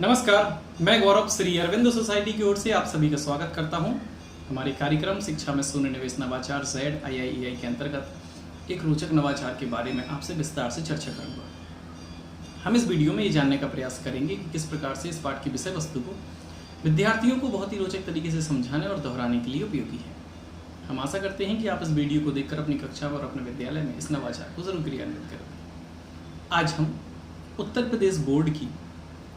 नमस्कार, मैं गौरव श्री अरविंद सोसाइटी की ओर से आप सभी का स्वागत करता हूं। हमारे कार्यक्रम शिक्षा में शून्य निवेश नवाचार ZIIEI के अंतर्गत एक रोचक नवाचार के बारे में आपसे विस्तार से चर्चा करूंगा। हम इस वीडियो में ये जानने का प्रयास करेंगे कि किस प्रकार से इस पाठ की विषय वस्तु को विद्यार्थियों को बहुत ही रोचक तरीके से समझाने और दोहराने के लिए उपयोगी है। हम आशा करते हैं कि आप इस वीडियो को देखकर अपनी कक्षा और अपने विद्यालय में इस नवाचार को जरूर क्रियान्वित करेंगे। आज हम उत्तर प्रदेश बोर्ड की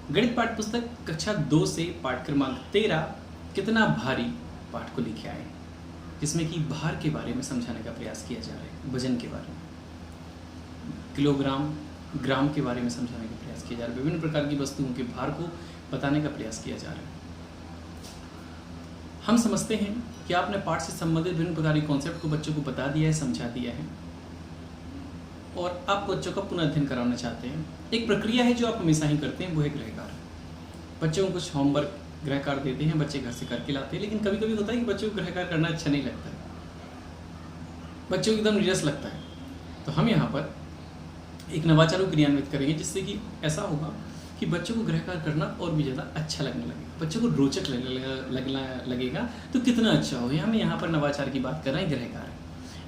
गणित पाठ्य पुस्तक कक्षा 2 से पाठ क्रमांक 13 कितना भारी पाठ को लेके आए, जिसमें कि भार के बारे में समझाने का प्रयास किया जा रहा है, वजन के बारे में, किलोग्राम, ग्राम के बारे में समझाने का प्रयास किया जा रहा है, विभिन्न प्रकार की वस्तुओं के भार को बताने का प्रयास किया जा रहा है। हम समझते हैं कि आपने पाठ से संबंधित विभिन्न प्रकार के कॉन्सेप्ट को बच्चों को बता दिया है, समझा दिया है और आप बच्चों का पुनः अध्ययन कराना चाहते हैं। एक प्रक्रिया है जो आप हमेशा ही करते हैं, वो है गृह कार्य। बच्चों को कुछ होमवर्क गृह कार्य देते हैं, बच्चे घर से करके लाते हैं, लेकिन कभी कभी होता है कि बच्चों को गृह कार्य करना अच्छा नहीं लगता है, बच्चों को एकदम नीरस लगता है। तो हम यहाँ पर एक नवाचार को क्रियान्वित करेंगे, जिससे कि ऐसा होगा कि बच्चों को गृह कार्य करना और भी ज़्यादा अच्छा लगने लगेगा, बच्चों को रोचक लगेगा। तो कितना अच्छा हो, हम यहाँ पर नवाचार की बात कर रहे हैं।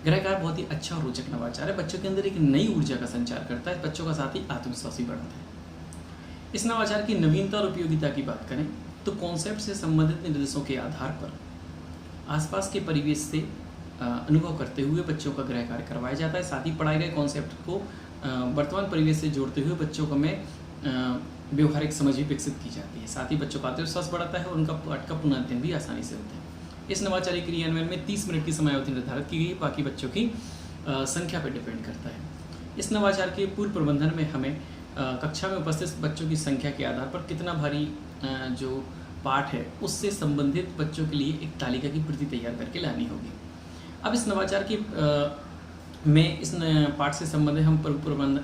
गृह कार्य बहुत ही अच्छा और रोचक नवाचार है, बच्चों के अंदर एक नई ऊर्जा का संचार करता है, बच्चों का साथ ही आत्मविश्वास भी बढ़ाता है। इस नवाचार की नवीनता और उपयोगिता की बात करें तो कॉन्सेप्ट से संबंधित निर्देशों के आधार पर आसपास के परिवेश से अनुभव करते हुए बच्चों का गृह कार्य करवाया जाता है। साथ ही पढ़ाए गए कॉन्सेप्ट को वर्तमान परिवेश से जोड़ते हुए बच्चों को में व्यवहारिक समझ भी विकसित की जाती है। साथ ही बच्चों का आत्मविश्वास बढ़ाता है और उनका पाठ का पुनः अध्ययन भी आसानी से होता है। इस नवाचारी क्रियान्वयन में 30 मिनट की समयावधि निर्धारित की गई, बाकी बच्चों की संख्या पर डिपेंड करता है। इस नवाचार के पूर्व प्रबंधन में हमें कक्षा में उपस्थित बच्चों की संख्या के आधार पर कितना भारी जो पाठ है उससे संबंधित बच्चों के लिए एक तालिका की प्रति तैयार करके लानी होगी। अब इस नवाचार की में इस पाठ से संबंधित हम प्रबंधन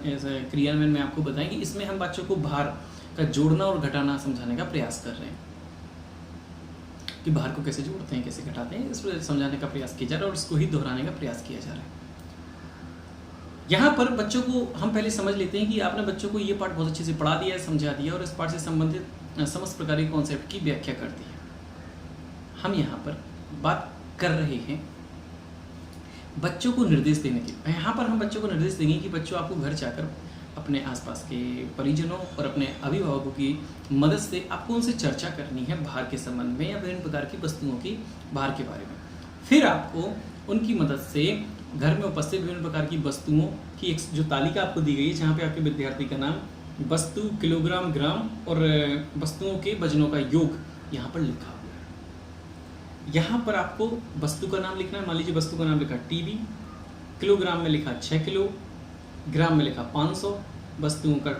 क्रियान्वयन में आपको बताएं कि इसमें हम बच्चों को भार का जोड़ना और घटाना समझाने का प्रयास कर रहे हैं कि भार को कैसे जोड़ते हैं, कैसे घटाते हैं, इसको समझाने का प्रयास किया जा रहा है और इसको ही दोहराने का प्रयास किया जा रहा है। यहाँ पर बच्चों को हम पहले समझ लेते हैं कि आपने बच्चों को ये पाठ बहुत अच्छे से पढ़ा दिया है, समझा दिया और इस पाठ से संबंधित समस्त प्रकार के कॉन्सेप्ट की व्याख्या कर दी है। हम यहाँ पर बात कर रहे हैं बच्चों को निर्देश देने के। यहाँ पर हम बच्चों को निर्देश देंगे कि बच्चों आपको घर जाकर अपने आसपास के परिजनों और अपने अभिभावकों की मदद से आपको उनसे चर्चा करनी है भार के संबंध में या विभिन्न प्रकार की वस्तुओं की भार के बारे में। फिर आपको उनकी मदद से घर में उपस्थित विभिन्न प्रकार की वस्तुओं की एक जो तालिका आपको दी गई है, जहाँ पे आपके विद्यार्थी का नाम, वस्तु, किलोग्राम, ग्राम और वस्तुओं के वजनों का योग यहाँ पर लिखा हुआ है। यहाँ पर आपको वस्तु का नाम लिखना है। मान लीजिए वस्तु का नाम लिखा टीवी, किलोग्राम में लिखा 6 किलो, ग्राम में लिखा 500, वस्तुओं का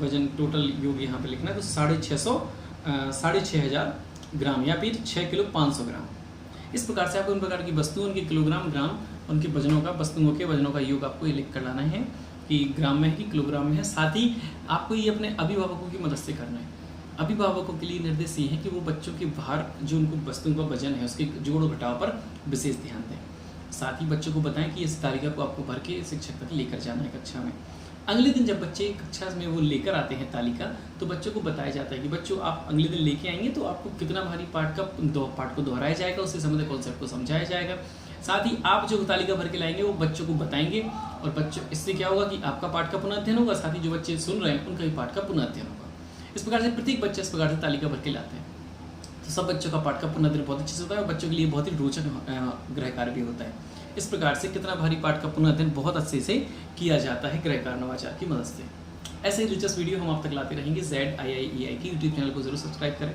वजन टोटल योग यहाँ पे लिखना है। तो 6,500 ग्राम या फिर 6 किलो 500 ग्राम। इस प्रकार से आपको उन प्रकार की वस्तुओं, उनके किलोग्राम, ग्राम, उनके वजनों का, वस्तुओं के वजनों का योग आपको ये लिख कर लाना है कि ग्राम में है कि किलोग्राम में है। साथ ही आपको ये अपने अभिभावकों की मदद से करना है। अभिभावकों के लिए निर्देश ये है कि वो बच्चों के भार, जो उनको वस्तुओं का वजन है, उसके जोड़ घटाव पर विशेष ध्यान दें। साथ ही बच्चों को बताएं कि इस तालिका को आपको भर के शिक्षक तक लेकर जाना है कक्षा में। अगले दिन जब बच्चे कक्षा में वो लेकर आते हैं तालिका, तो बच्चों को बताया जाता है कि बच्चों आप अगले दिन लेके आएंगे तो आपको कितना भारी पाठ को दोहराया जाएगा, उससे संबंधित कॉन्सेप्ट को समझाया जाएगा। साथ ही आप जो तालिका भर के लाएंगे वो बच्चों को बताएंगे और बच्चों, इससे क्या होगा कि आपका पाठ का पुनः अध्ययन होगा, साथ ही जो बच्चे सुन रहे हैं उनका भी पाठ का पुनः अध्ययन होगा। इस प्रकार से प्रत्येक बच्चे इस प्रकार से तालिका भर के लाते हैं, तो सब बच्चों का पाठ का पुनः अध्ययन बहुत अच्छे से होता है और बच्चों के लिए बहुत ही रोचक गृह कार्य भी होता है। इस प्रकार से कितना भारी पाठ का पुनः अध्ययन बहुत अच्छे से किया जाता है गृह कार्य नवाचार की मदद से। ऐसे ही दिलचस्प वीडियो हम आप तक लाते रहेंगे। ZIIEI की यूट्यूब चैनल को जरूर सब्सक्राइब करें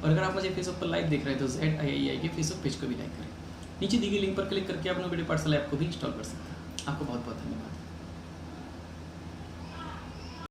और अगर आप मुझे फेसबुक पर लाइव देख रहे हैं तो ZIIEI के फेसबुक पेज को भी लाइक करें। नीचे दी गई लिंक पर क्लिक करके आप अपने वीडियो पाठशाला ऐप को भी इंस्टॉल कर सकते हैं। आपको बहुत बहुत धन्यवाद।